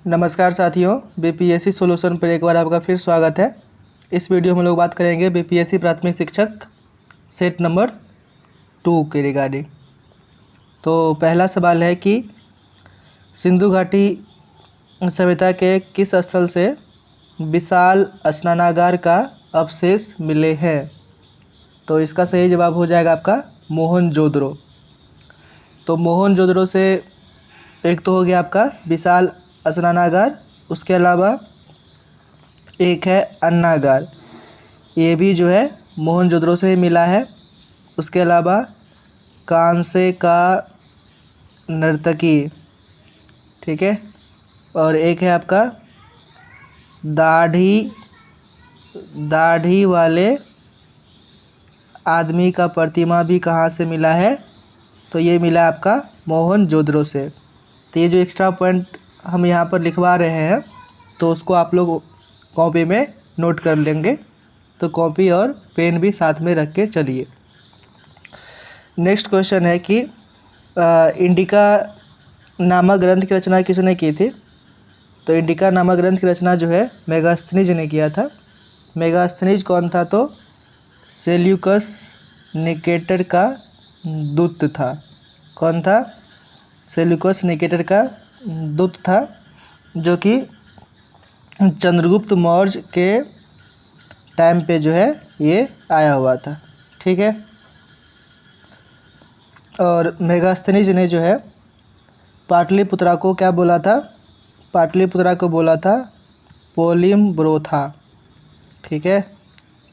नमस्कार साथियों, BPSC solution पर एक बार आपका फिर स्वागत है। इस वीडियो में हम लोग बात करेंगे बीपीएससी प्राथमिक शिक्षक सेट नंबर 2 के रिगार्डिंग। तो पहला सवाल है कि सिंधु घाटी सभ्यता के किस स्थल से विशाल स्नानागार का अवशेष मिले हैं? तो इसका सही जवाब हो जाएगा आपका मोहनजोदड़ो। तो मोहनजोदड़ो से एक तो हो गया आपका विशाल स्नानागार, उसके अलावा एक है अन्नागार, ये भी जो है मोहनजोदड़ो से ही मिला है। उसके अलावा कांसे का नर्तकी, ठीक है, और एक है आपका दाढ़ी वाले आदमी का प्रतिमा भी कहाँ से मिला है? तो ये मिला आपका मोहनजोदड़ो से। तो ये जो एक्स्ट्रा पॉइंट हम यहाँ पर लिखवा रहे हैं तो उसको आप लोग कॉपी में नोट कर लेंगे। तो कॉपी और पेन भी साथ में रख के चलिए। नेक्स्ट क्वेश्चन है कि इंडिका नामक ग्रंथ की रचना किसने की थी? तो इंडिका नामक ग्रंथ की रचना जो है मेगास्थनीज ने किया था। मेगास्थनीज कौन था? तो सेल्यूकस निकेटर का दूत था। कौन था? सेल्यूकस निकेटर का दूत था, जो कि चंद्रगुप्त मौर्य के टाइम पे जो है ये आया हुआ था, ठीक है। और मेगास्थनीज ने जो है पाटलिपुत्रा को क्या बोला था? पाटलिपुत्रा को बोला था पोलिम्ब्रोथा, ठीक है।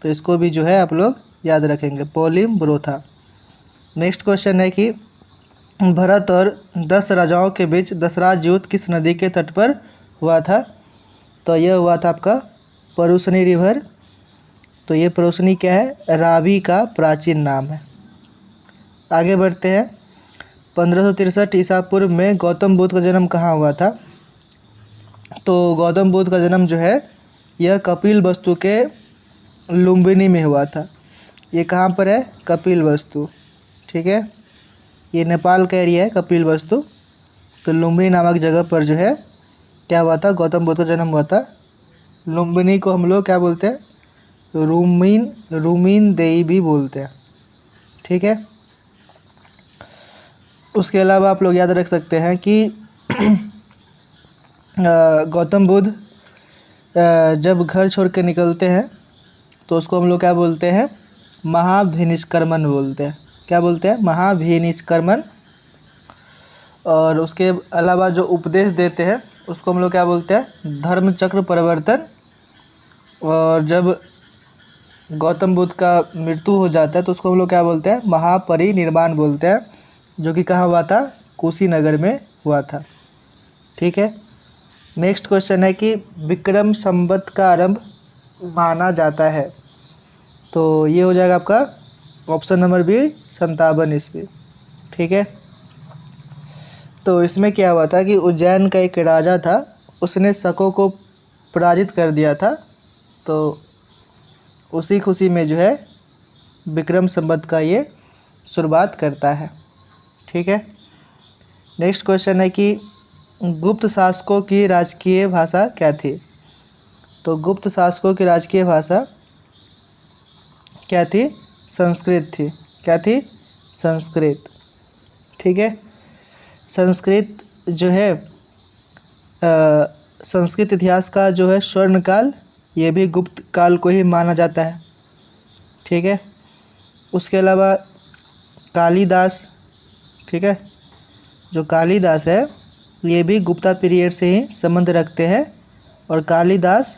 तो इसको भी जो है आप लोग याद रखेंगे, पोलिम्ब्रोथा। नेक्स्ट क्वेश्चन है कि भरत और 10 राजाओं के बीच दशराज युद्ध किस नदी के तट पर हुआ था? तो यह हुआ था आपका परुशनी रिवर। तो ये परुशनी क्या है? रावी का प्राचीन नाम है। आगे बढ़ते हैं। 1563 ईसा पूर्व में गौतम बुद्ध का जन्म कहाँ हुआ था? तो गौतम बुद्ध का जन्म जो है यह कपिलवस्तु के लुम्बिनी में हुआ था। ये कहाँ पर है? कपिलवस्तु, ठीक है। ये नेपाल का एरिया है कपिलवस्तु। तो लुम्बिनी नामक जगह पर जो है क्या हुआ था? गौतम बुद्ध का जन्म हुआ था। लुम्बिनी को हम लोग क्या बोलते हैं? रूमीन देई भी बोलते हैं, ठीक है। उसके अलावा आप लोग याद रख सकते हैं कि गौतम बुद्ध जब घर छोड़ के निकलते हैं तो उसको हम लोग क्या बोलते हैं? महाभिनिष्क्रमण बोलते हैं। क्या बोलते हैं? महाभिनिष्क्रमण। और उसके अलावा जो उपदेश देते हैं उसको हम लोग क्या बोलते हैं? धर्मचक्र परिवर्तन। और जब गौतम बुद्ध का मृत्यु हो जाता है तो उसको हम लोग क्या बोलते हैं? महापरिनिर्वाण बोलते हैं, जो कि कहाँ हुआ था? कुशीनगर में हुआ था, ठीक है। नेक्स्ट क्वेश्चन है कि विक्रम संवत का आरंभ माना जाता है। तो ये हो जाएगा आपका ऑप्शन नंबर बी 57 ईस्वी, ठीक है। तो इसमें क्या हुआ था कि उज्जैन का एक राजा था, उसने शकों को पराजित कर दिया था। तो उसी खुशी में जो है विक्रम संवत का ये शुरुआत करता है, ठीक है। नेक्स्ट क्वेश्चन है कि गुप्त शासकों की राजकीय भाषा क्या थी? तो गुप्त शासकों की राजकीय भाषा क्या थी? संस्कृत थी। क्या थी? संस्कृत, ठीक है। संस्कृत जो है संस्कृत इतिहास का जो है स्वर्ण काल, ये भी गुप्त काल को ही माना जाता है, ठीक है। उसके अलावा कालिदास, ठीक है, जो कालिदास है ये भी गुप्ता पीरियड से ही संबंध रखते हैं। और कालिदास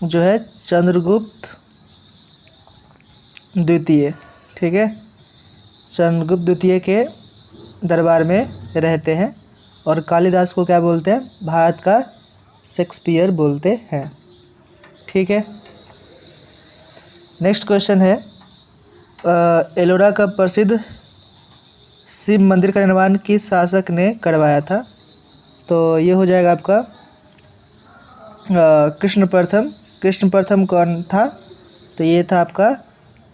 जो है चंद्रगुप्त द्वितीय, ठीक है, चंद्रगुप्त द्वितीय के दरबार में रहते हैं। और कालिदास को क्या बोलते हैं? भारत का शेक्सपियर बोलते हैं, ठीक है। नेक्स्ट क्वेश्चन है एलोरा का प्रसिद्ध शिव मंदिर का निर्माण किस शासक ने करवाया था? तो ये हो जाएगा आपका कृष्ण प्रथम। कृष्ण प्रथम कौन था? तो ये था आपका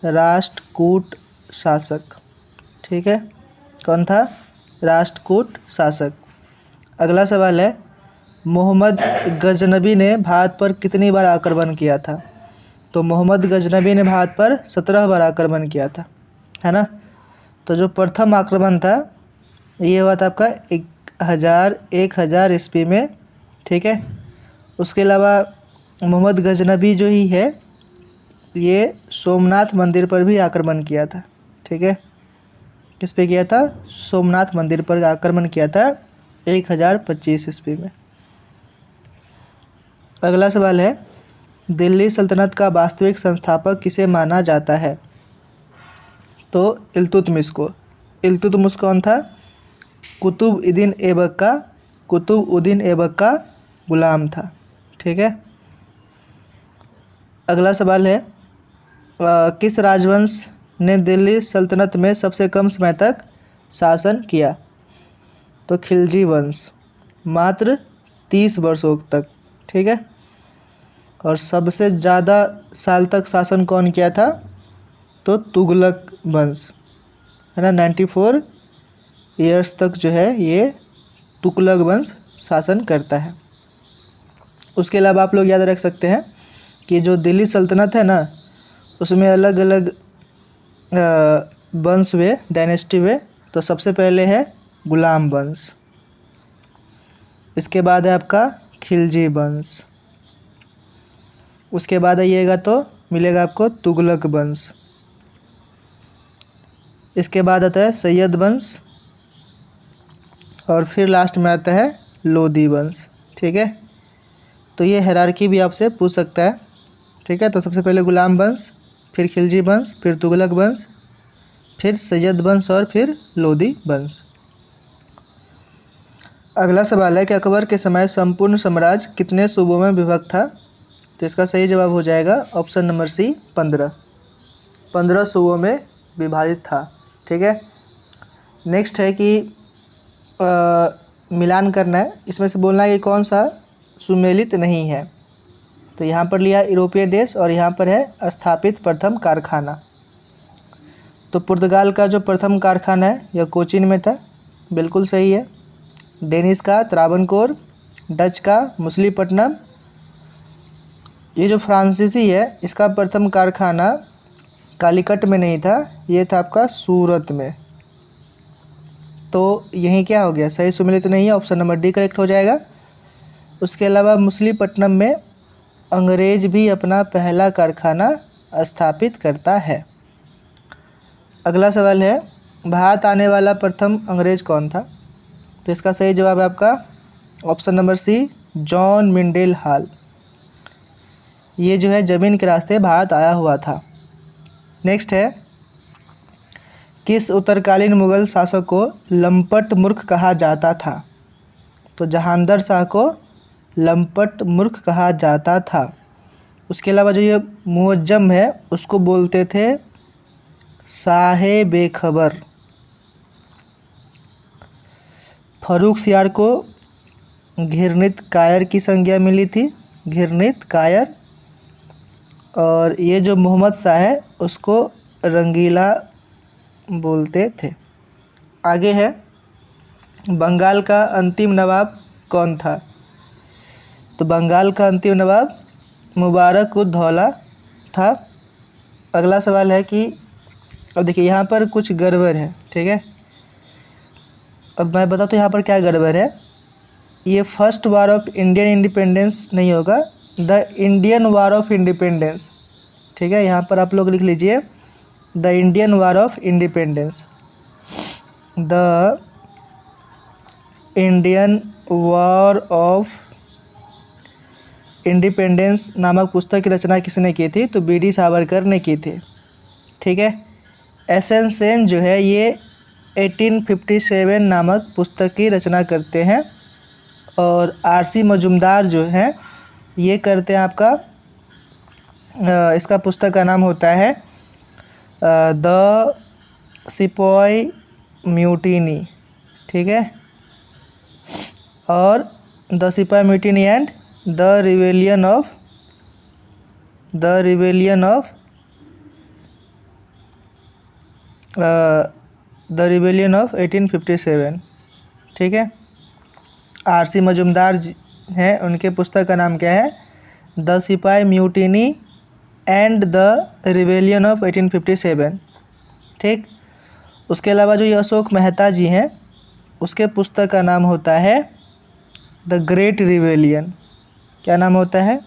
राष्ट्रकूट शासक, ठीक है। कौन था? राष्ट्रकूट शासक। अगला सवाल है मोहम्मद गजनबी ने भारत पर कितनी बार आक्रमण किया था? तो मोहम्मद गजनबी ने भारत पर 17 बार आक्रमण किया था, है ना। तो जो प्रथम आक्रमण था ये हुआ था आपका 1000 ईस्वी में, ठीक है। उसके अलावा मोहम्मद गजनबी जो ही है ये सोमनाथ मंदिर पर भी आक्रमण किया था, ठीक है। किस पे किया था? सोमनाथ मंदिर पर आक्रमण किया था 1025 ईस्वी में। अगला सवाल है, दिल्ली सल्तनत का वास्तविक संस्थापक किसे माना जाता है? तो इल्तुतमिश को। इल्तुतमिश कौन था? कुतुबउद्दीन ऐबक का गुलाम था, ठीक है। अगला सवाल है, किस राजवंश ने दिल्ली सल्तनत में सबसे कम समय तक शासन किया? तो खिलजी वंश, मात्र 30 वर्षों तक, ठीक है। और सबसे ज़्यादा साल तक शासन कौन किया था? तो तुगलक वंश, है ना। 94 ईयर्स तक जो है ये तुगलक वंश शासन करता है। उसके अलावा आप लोग याद रख सकते हैं कि जो दिल्ली सल्तनत है ना उसमें अलग अलग वंश हुए, डायनेस्टी हुए। तो सबसे पहले है गुलाम वंश, इसके बाद है आपका खिलजी वंश, उसके बाद आइएगा तो मिलेगा आपको तुगलक वंश, इसके बाद आता है सैयद वंश और फिर लास्ट में आता है लोधी वंश, ठीक है। तो ये हायरार्की भी आपसे पूछ सकता है, ठीक है। तो सबसे पहले गुलाम वंश, फिर खिलजी वंश, फिर तुगलक वंश, फिर सैयद वंश और फिर लोधी वंश। अगला सवाल है कि अकबर के समय संपूर्ण साम्राज्य कितने सूबों में विभक्त था? तो इसका सही जवाब हो जाएगा ऑप्शन नंबर सी 15 सूबों में विभाजित था, ठीक है। नेक्स्ट है कि मिलान करना है, इसमें से बोलना है कि कौन सा सुमेलित नहीं है। तो यहाँ पर लिया यूरोपीय देश और यहाँ पर है स्थापित प्रथम कारखाना। तो पुर्तगाल का जो प्रथम कारखाना है यह कोचीन में था, बिल्कुल सही है। डेनिश का त्रावणकोर, डच का मछलीपट्टनम। ये जो फ्रांसीसी है इसका प्रथम कारखाना कालीकट में नहीं था, ये था आपका सूरत में। तो यहीं क्या हो गया, सही सुमेलित नहीं है, ऑप्शन नंबर डी करेक्ट हो जाएगा। उसके अलावा मछलीपट्टनम में अंग्रेज भी अपना पहला कारखाना स्थापित करता है। अगला सवाल है, भारत आने वाला प्रथम अंग्रेज कौन था? तो इसका सही जवाब है आपका ऑप्शन नंबर सी जॉन मिंडेल हाल। ये जो है ज़मीन के रास्ते भारत आया हुआ था। नेक्स्ट है, किस उत्तरकालीन मुगल शासक को लंपट मूर्ख कहा जाता था? तो जहांगीर शाह को लंपट मूर्ख कहा जाता था। उसके अलावा जो ये मुअज्जम है उसको बोलते थे शाहे बेखबर। फर्रुखसियार को घृणित कायर की संज्ञा मिली थी, घृणित कायर। और ये जो मोहम्मद शाह है उसको रंगीला बोलते थे। आगे है, बंगाल का अंतिम नवाब कौन था? तो बंगाल का अंतिम नवाब मुबारक-उद-दौला था। अगला सवाल है कि अब देखिए यहाँ पर कुछ गड़बड़ है, ठीक है। अब मैं बताता हूँ यहाँ पर क्या गड़बड़ है। ये first war of Indian independence नहीं होगा, the Indian war of independence, ठीक है। यहाँ पर आप लोग लिख लीजिए the Indian war of independence. The Indian war of independence नामक पुस्तक की रचना किसने की थी? तो बी.डी. सावरकर ने की थी, ठीक है। एस.एन. सेन जो है ये 1857 नामक पुस्तक की रचना करते हैं और आर.सी. मजूमदार जो हैं ये करते हैं आपका इसका पुस्तक का नाम होता है द सिपॉय म्यूटिनी, ठीक है। और the sepoy mutiny and the rebellion of 1857, ठीक है। आर.सी. मजूमदार हैं उनके पुस्तक का नाम क्या है? द सिपाही mutiny and the rebellion of 1857। ठीक। उसके अलावा जो ये अशोक मेहता जी हैं उसके पुस्तक का नाम होता है द ग्रेट रिवेलियन। क्या नाम होता है?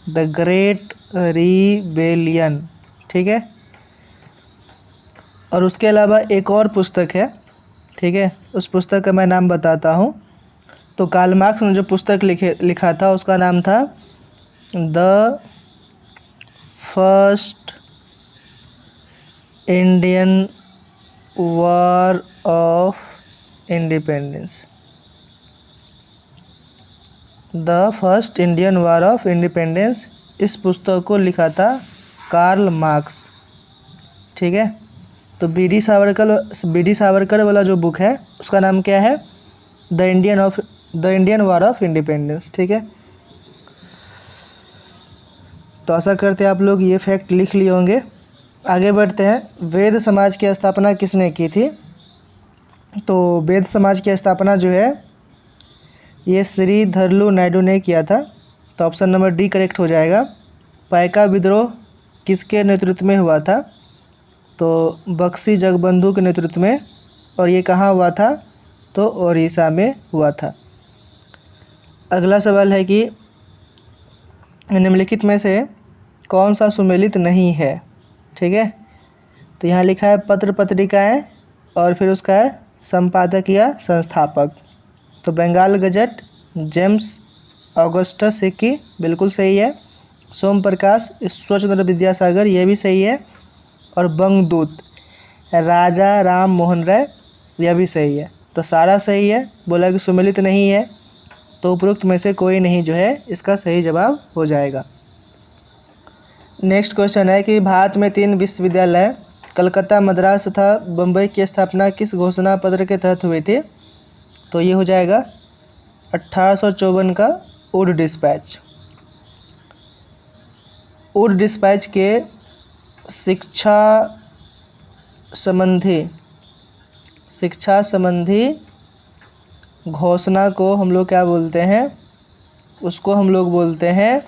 The great rebellion. ठीक है। और उसके अलावा एक और पुस्तक है, ठीक है, उस पुस्तक का मैं नाम बताता हूँ। तो कार्ल मार्क्स ने जो पुस्तक लिखा था उसका नाम था the first Indian war of independence. The first Indian war of independence, इस पुस्तक को लिखा था कार्ल मार्क्स। ठीक है। तो बी डी सावरकर वाला जो बुक है उसका नाम क्या है? The Indian war of independence. ठीक है। तो आशा करते हैं आप लोग ये फैक्ट लिख लिए होंगे। आगे बढ़ते हैं। वेद समाज की स्थापना किसने की थी? तो वेद समाज की स्थापना जो है ये श्री धरलू नायडू ने किया था। तो ऑप्शन नंबर डी करेक्ट हो जाएगा। पाइका विद्रोह किसके नेतृत्व में हुआ था? तो बक्सी जगबंधु के नेतृत्व में। और ये कहाँ हुआ था? तो ओडिशा में हुआ था। अगला सवाल है कि निम्नलिखित में से कौन सा सुमेलित नहीं है? ठीक है। तो यहाँ लिखा है पत्र पत्रिकाएं और फिर उसका है संपादक या संस्थापक। तो Bengal Gazette, James Augustus Hicky, बिल्कुल सही है। सोम प्रकाश, ईश्वरचंद्र विद्यासागर, ये भी सही है। और बंगदूत, राजा राम मोहन राय, यह भी सही है। तो सारा सही है। बोला कि सुमेलित नहीं है, तो उपरोक्त में से कोई नहीं जो है इसका सही जवाब हो जाएगा। नेक्स्ट क्वेश्चन है कि भारत में 3 विश्वविद्यालय कलकत्ता, मद्रास तथा बम्बई की स्थापना किस घोषणा पत्र के तहत हुई थी? तो ये हो जाएगा 1854 का वुड डिस्पैच। वुड डिस्पैच के शिक्षा संबंधी घोषणा को हम लोग क्या बोलते हैं? उसको हम लोग बोलते हैं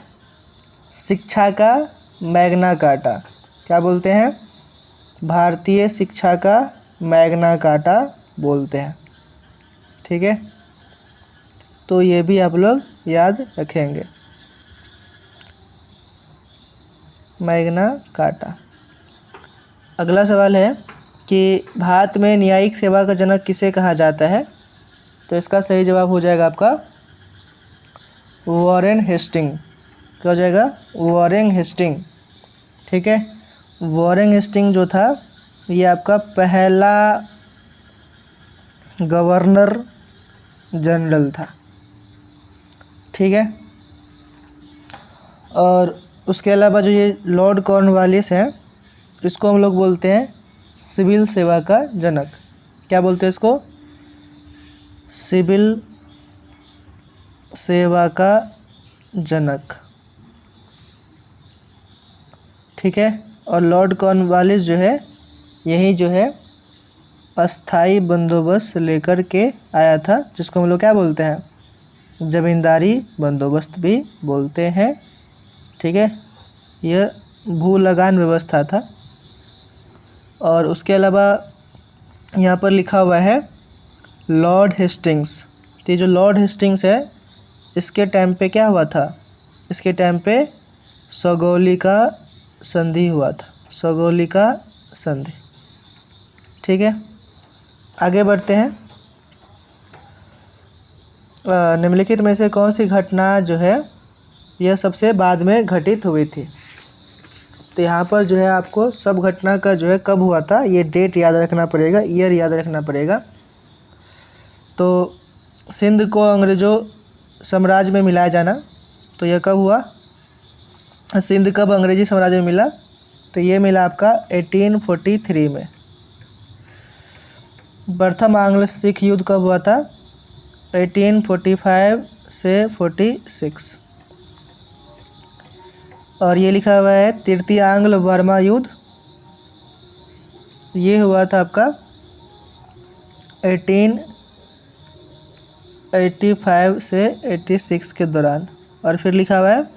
शिक्षा का मैग्ना कार्टा। क्या बोलते हैं? भारतीय शिक्षा का मैग्ना कार्टा बोलते हैं। ठीक है। तो ये भी आप लोग याद रखेंगे, मैग्ना कार्टा। अगला सवाल है कि भारत में न्यायिक सेवा का जनक किसे कहा जाता है? तो इसका सही जवाब हो जाएगा आपका वॉरेन हेस्टिंग। क्या हो जाएगा? Warren Hastings. ठीक है। वॉरेन हेस्टिंग जो था ये आपका पहला गवर्नर जनरल था। ठीक है। और उसके अलावा जो ये लॉर्ड कॉर्नवालिस है इसको हम लोग बोलते हैं सिविल सेवा का जनक। क्या बोलते हैं इसको? सिविल सेवा का जनक। ठीक है। और लॉर्ड कॉर्नवालिस जो है यही जो है अस्थाई बंदोबस्त लेकर के आया था, जिसको हम लोग क्या बोलते हैं? ज़मींदारी बंदोबस्त भी बोलते हैं। ठीक है। यह भू लगान व्यवस्था था। और उसके अलावा यहाँ पर लिखा हुआ है लॉर्ड हेस्टिंग्स। तो ये जो लॉर्ड हेस्टिंग्स है इसके टाइम पे क्या हुआ था? इसके टाइम पे सगौली का संधि हुआ था। सगौली का संधि। ठीक है। आगे बढ़ते हैं। निम्नलिखित में से कौन सी घटना जो है यह सबसे बाद में घटित हुई थी? तो यहाँ पर जो है आपको सब घटना का जो है कब हुआ था ये डेट याद रखना पड़ेगा, ईयर याद रखना पड़ेगा। तो सिंध को अंग्रेज़ों साम्राज्य में मिलाया जाना, तो यह कब हुआ? सिंध कब अंग्रेजी साम्राज्य में मिला? तो ये मिला आपका 1843 में। प्रथम आंग्ल सिख युद्ध कब हुआ था? 1845 से 46। और ये लिखा हुआ है तृतीय आंग्ल बर्मा युद्ध, ये हुआ था आपका 85 से 86 के दौरान। और फिर लिखा हुआ है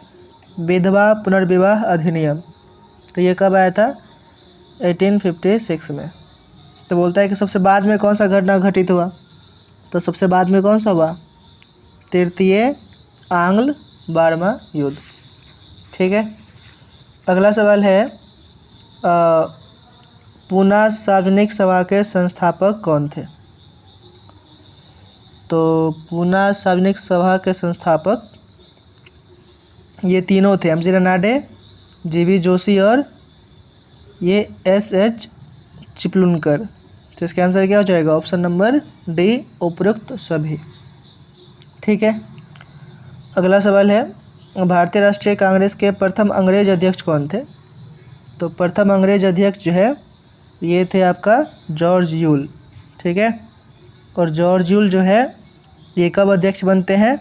विधवा पुनर्विवाह अधिनियम, तो ये कब आया था? 1856 में। तो बोलता है कि सबसे बाद में कौन सा घटना घटित हुआ? तो सबसे बाद में कौन सा हुआ? तृतीय आंग्ल बर्मा युद्ध। ठीक है। अगला सवाल है पूना सार्वजनिक सभा के संस्थापक कौन थे? तो पूना सार्वजनिक सभा के संस्थापक ये तीनों थे, एम.जी. रनाडे, जी.बी. जोशी और ये एस.एच. चिपलुनकर। तो इसका आंसर क्या हो जाएगा? ऑप्शन नंबर डी, उपरोक्त सभी। ठीक है। अगला सवाल है भारतीय राष्ट्रीय कांग्रेस के प्रथम अंग्रेज अध्यक्ष कौन थे? तो प्रथम अंग्रेज अध्यक्ष जो है ये थे आपका जॉर्ज यूल। ठीक है। और जॉर्ज यूल जो है ये कब अध्यक्ष बनते हैं?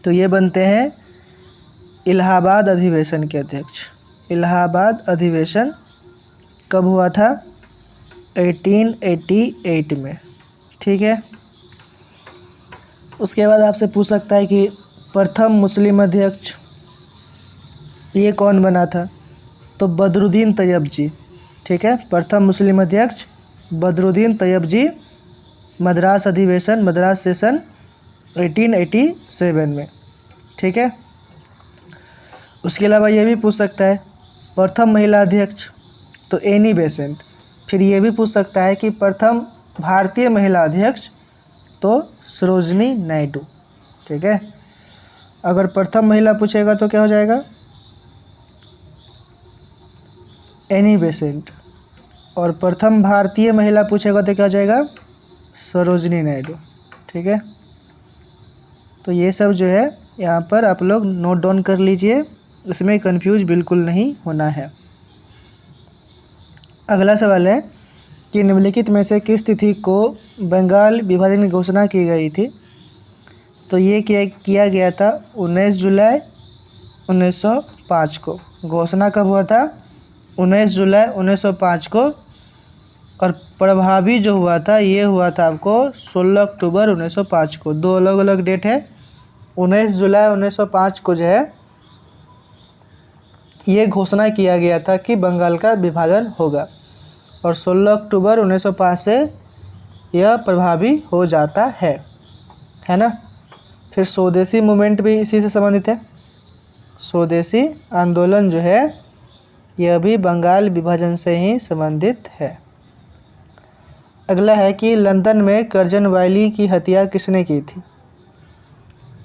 तो ये बनते हैं इलाहाबाद अधिवेशन के अध्यक्ष। इलाहाबाद अधिवेशन कब हुआ था? 1888 में। ठीक है। उसके बाद आपसे पूछ सकता है कि प्रथम मुस्लिम अध्यक्ष ये कौन बना था? तो बदरुद्दीन तैयब जी। ठीक है। प्रथम मुस्लिम अध्यक्ष बदरुद्दीन तैयब जी, मद्रास अधिवेशन, मद्रास सेशन 1887 में। ठीक है। उसके अलावा ये भी पूछ सकता है प्रथम महिला अध्यक्ष, तो एनी बेसेंट। फिर ये भी पूछ सकता है कि प्रथम भारतीय महिला अध्यक्ष, तो सरोजनी नायडू। ठीक है। अगर प्रथम महिला पूछेगा तो क्या हो जाएगा? Annie Besant. और प्रथम भारतीय महिला पूछेगा तो क्या हो जाएगा? सरोजनी नायडू। ठीक है। तो ये सब जो है यहाँ पर आप लोग नोट डाउन कर लीजिए, इसमें कंफ्यूज बिल्कुल नहीं होना है। अगला सवाल है कि निम्नलिखित में से किस तिथि को बंगाल विभाजन की घोषणा की गई थी? तो ये किया गया था 19 जुलाई 1905 को। घोषणा कब हुआ था? 19 जुलाई 1905 को। और प्रभावी जो हुआ था ये हुआ था आपको 16 अक्टूबर 1905 को। दो अलग अलग डेट है। 19 जुलाई 1905 को जो है ये घोषणा किया गया था कि बंगाल का विभाजन होगा, और 16 अक्टूबर 1905 से यह प्रभावी हो जाता है ना। फिर स्वदेशी मूवमेंट भी इसी से संबंधित है। स्वदेशी आंदोलन जो है यह भी बंगाल विभाजन से ही संबंधित है। अगला है कि लंदन में कर्जन वायली की हत्या किसने की थी?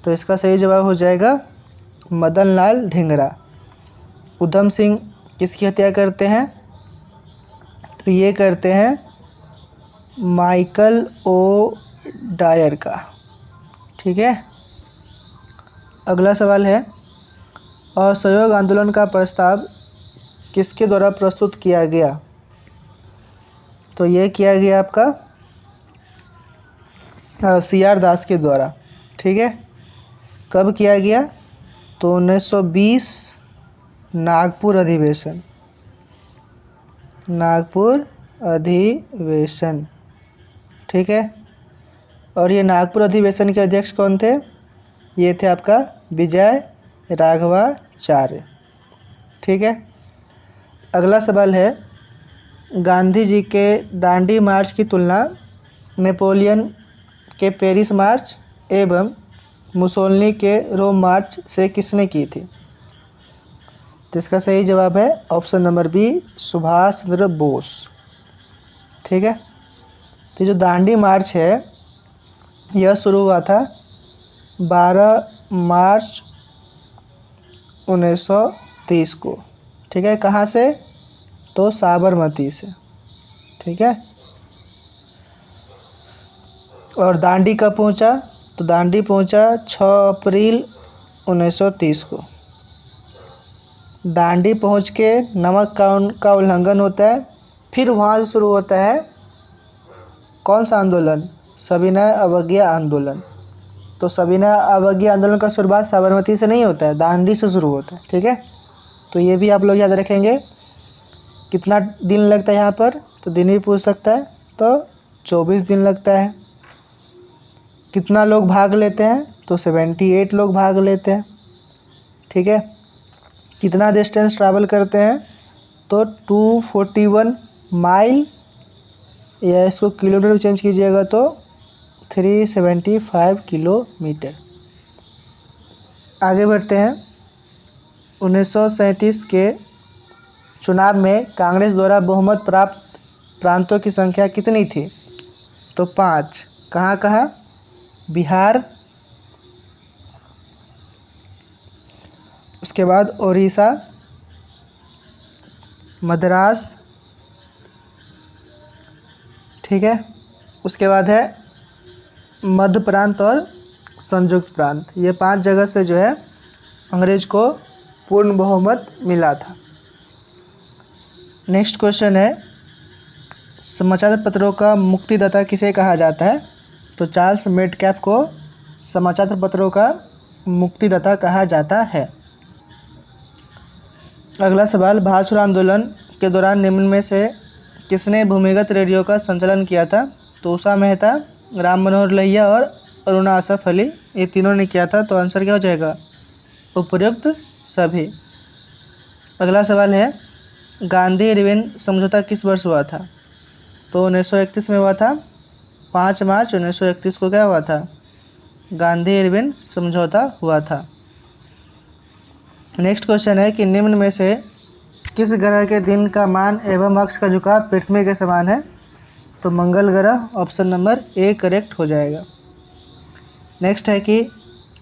तो इसका सही जवाब हो जाएगा मदन लाल ढींगरा। उधम सिंह किसकी हत्या करते हैं? तो ये करते हैं माइकल ओ डायर का। ठीक है। अगला सवाल है असहयोग आंदोलन का प्रस्ताव किसके द्वारा प्रस्तुत किया गया? तो ये किया गया आपका C.R. दास के द्वारा। ठीक है। कब किया गया? तो 1920 नागपुर अधिवेशन। नागपुर अधिवेशन। ठीक है। और ये नागपुर अधिवेशन के अध्यक्ष कौन थे? ये थे आपका विजय राघवाचार्य। ठीक है। अगला सवाल है गांधी जी के दांडी मार्च की तुलना नेपोलियन के पेरिस मार्च एवं मुसोलिनी के रोम मार्च से किसने की थी? तो इसका सही जवाब है option number B, Subhash Chandra Bose. ठीक है। तो जो दांडी मार्च है यह शुरू हुआ था 12 मार्च 1930 को। ठीक है। कहाँ से? तो साबरमती से। ठीक है। और दांडी कब पहुंचा? तो दांडी पहुंचा 6 अप्रैल 1930 को। दांडी पहुंच के नमक का उल्लंघन होता है। फिर वहाँ से शुरू होता है कौन सा आंदोलन? सविनय अवज्ञा आंदोलन। तो सविनय अवज्ञा आंदोलन का शुरुआत साबरमती से नहीं होता है, दांडी से शुरू होता है। ठीक है। तो ये भी आप लोग याद रखेंगे। कितना दिन लगता है यहाँ पर? तो दिन भी पूछ सकता है, तो 24 दिन लगता है। कितना लोग भाग लेते हैं? तो 78 लोग भाग लेते हैं। ठीक है। कितना डिस्टेंस ट्रैवल करते हैं? तो 241 माइल, या इसको किलोमीटर में चेंज कीजिएगा तो 375 किलोमीटर। आगे बढ़ते हैं। 1937 के चुनाव में कांग्रेस द्वारा बहुमत प्राप्त प्रांतों की संख्या कितनी थी? तो 5। कहाँ कहाँ? बिहार, उसके बाद उड़ीसा, मद्रास, ठीक है, उसके बाद है मध्य प्रांत और संयुक्त प्रांत। ये 5 जगह से जो है अंग्रेज को पूर्ण बहुमत मिला था। नेक्स्ट क्वेश्चन है, समाचार पत्रों का मुक्तिदाता किसे कहा जाता है? तो चार्ल्स मेडकैफ को समाचार पत्रों का मुक्तिदाता कहा जाता है। अगला सवाल, भारत छोड़ो आंदोलन के दौरान निम्न में से किसने भूमिगत रेडियो का संचालन किया था? तो उषा मेहता, राम मनोहर लोहिया और अरुणा असफ अली, ये तीनों ने किया था। तो आंसर क्या हो जाएगा? उपयुक्त सभी। अगला सवाल है, गांधी इरविन समझौता किस वर्ष हुआ था? तो 1931 में हुआ था। 5 मार्च 1931 को क्या हुआ था? गांधी इरविन समझौता हुआ था। नेक्स्ट क्वेश्चन है कि निम्न में से किस ग्रह के दिन का मान एवं अक्ष का झुकाव पृथ्वी के समान है? तो मंगल ग्रह, ऑप्शन नंबर ए करेक्ट हो जाएगा। नेक्स्ट है कि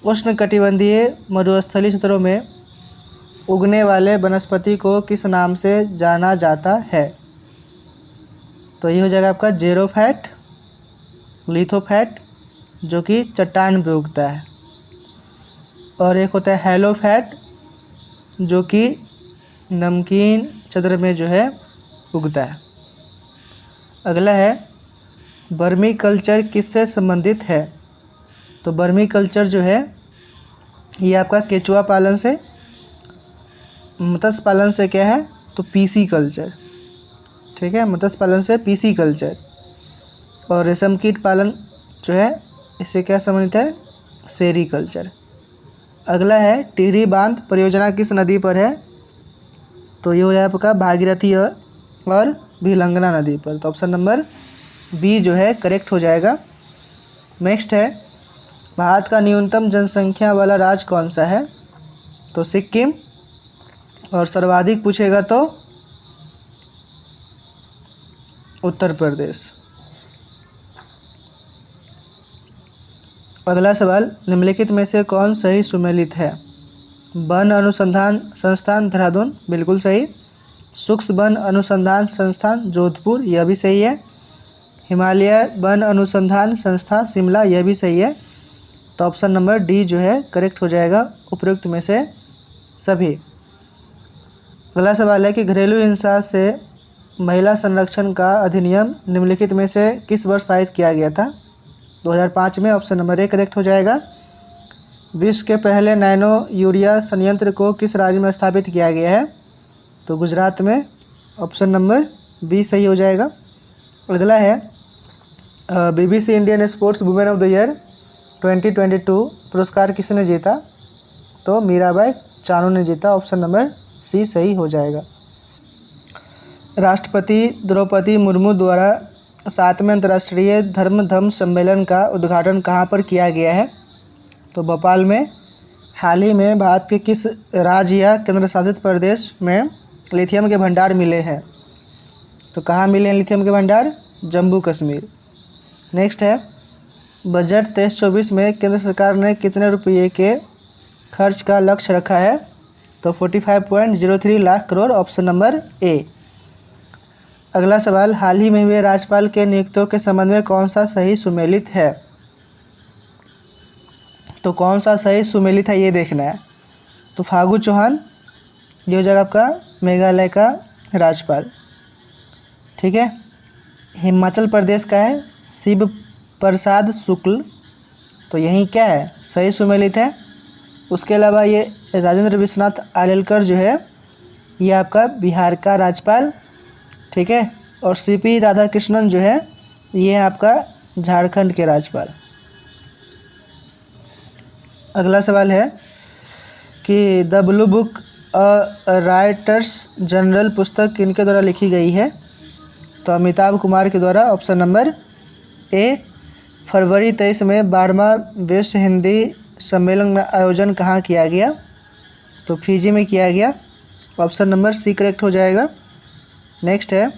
उष्णकटिबंधीय मरुस्थलीय क्षेत्रों में उगने वाले वनस्पति को किस नाम से जाना जाता है? तो ये हो जाएगा आपका जेरोफैट, लिथोफैट, जो कि चट्टान पे उगता है, और एक होता है हेलोफैट, जो कि नमकीन क्षेत्र में जो है उगता है। अगला है, वर्मी कल्चर किससे संबंधित है? तो वर्मी कल्चर जो है ये आपका केचुआ पालन से, मत्स्य पालन से क्या है? तो पीसी कल्चर, ठीक है, मत्स्य पालन से पीसी कल्चर, और रेशम कीट पालन जो है इससे क्या संबंधित है? सेरी कल्चर। अगला है, टिहरी बांध परियोजना किस नदी पर है? तो ये हो जाए आपका भागीरथी और भिलंगना नदी पर। तो ऑप्शन नंबर बी जो है करेक्ट हो जाएगा। नेक्स्ट है, भारत का न्यूनतम जनसंख्या वाला राज्य कौन सा है? तो सिक्किम, और सर्वाधिक पूछेगा तो उत्तर प्रदेश। अगला सवाल, निम्नलिखित में से कौन सही सुमेलित है? वन अनुसंधान संस्थान देहरादून, बिल्कुल सही। सूक्ष्म वन अनुसंधान संस्थान जोधपुर, यह भी सही है। हिमालय वन अनुसंधान संस्था शिमला, यह भी सही है। तो ऑप्शन नंबर डी जो है करेक्ट हो जाएगा उपयुक्त में से सभी। अगला सवाल है कि घरेलू हिंसा से महिला संरक्षण का अधिनियम निम्नलिखित में से किस वर्ष पारित किया गया था? 2005 में, ऑप्शन नंबर ए करेक्ट हो जाएगा। विश्व के पहले नैनो यूरिया संयंत्र को किस राज्य में स्थापित किया गया है? तो गुजरात में, ऑप्शन नंबर बी सही हो जाएगा। अगला है, BBC Indian sports women of the year 2022 पुरस्कार किसने जीता? तो मीराबाई चानू ने जीता, ऑप्शन नंबर सी सही हो जाएगा। राष्ट्रपति द्रौपदी मुर्मू द्वारा 7वें अंतर्राष्ट्रीय धर्म सम्मेलन का उद्घाटन कहाँ पर किया गया है? तो भोपाल में। हाल ही में भारत के किस राज्य या केंद्र शासित प्रदेश में लिथियम के भंडार मिले हैं? तो कहाँ मिले हैं लिथियम के भंडार? जम्मू कश्मीर। नेक्स्ट है, बजट 23-24 में केंद्र सरकार ने कितने रुपये के खर्च का लक्ष्य रखा है? तो 45.03 lakh crore, option number A. अगला सवाल, हाल ही में हुए राज्यपाल के नियुक्तियों के संबंध में कौन सा सही सुमेलित है? तो कौन सा सही सुमेलित है ये देखना है। तो फागू चौहान, ये हो जाएगा आपका मेघालय का राज्यपाल, ठीक है। हिमाचल प्रदेश का है शिव प्रसाद शुक्ल, तो यही क्या है? सही सुमेलित है। उसके अलावा ये राजेंद्र विश्वनाथ आर्लेकर जो है ये आपका बिहार का राज्यपाल, ठीक है। और CP राधाकृष्णन जो है ये आपका झारखंड के राज्यपाल। अगला सवाल है कि the blue book writers general पुस्तक किनके द्वारा लिखी गई है? तो अमिताभ कुमार के द्वारा। Option number A. फरवरी 23 में 12वां विश्व हिंदी सम्मेलन का आयोजन कहाँ किया गया? तो फिजी में किया गया। ऑप्शन नंबर सी करेक्ट हो जाएगा। नेक्स्ट है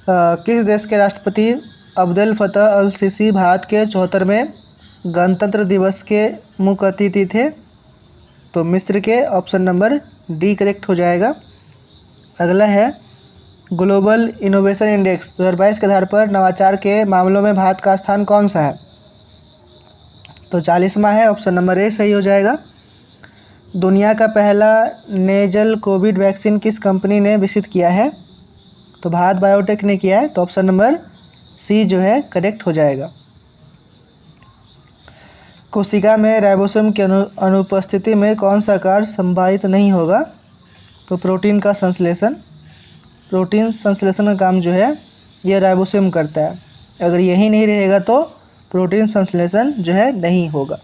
किस देश के राष्ट्रपति अब्देल फतह अल सीसी भारत के 74वें गणतंत्र दिवस के मुख्य अतिथि थे? तो मिस्र के। ऑप्शन नंबर डी करेक्ट हो जाएगा। अगला है ग्लोबल इनोवेशन इंडेक्स 2022 के आधार पर नवाचार के मामलों में भारत का स्थान कौन सा है? तो 40वां है। ऑप्शन नंबर ए सही हो जाएगा। दुनिया का पहला नेजल कोविड वैक्सीन किस कंपनी ने विकसित किया है? तो भारत बायोटेक ने किया है। तो ऑप्शन नंबर सी जो है करेक्ट हो जाएगा। कोशिका में राइबोसोम की अनुपस्थिति में कौन सा कार्य संपादित नहीं होगा? तो प्रोटीन का संश्लेषण। प्रोटीन संश्लेषण का काम जो है यह राइबोसोम करता है। अगर यही नहीं रहेगा तो प्रोटीन संश्लेषण जो है नहीं होगा।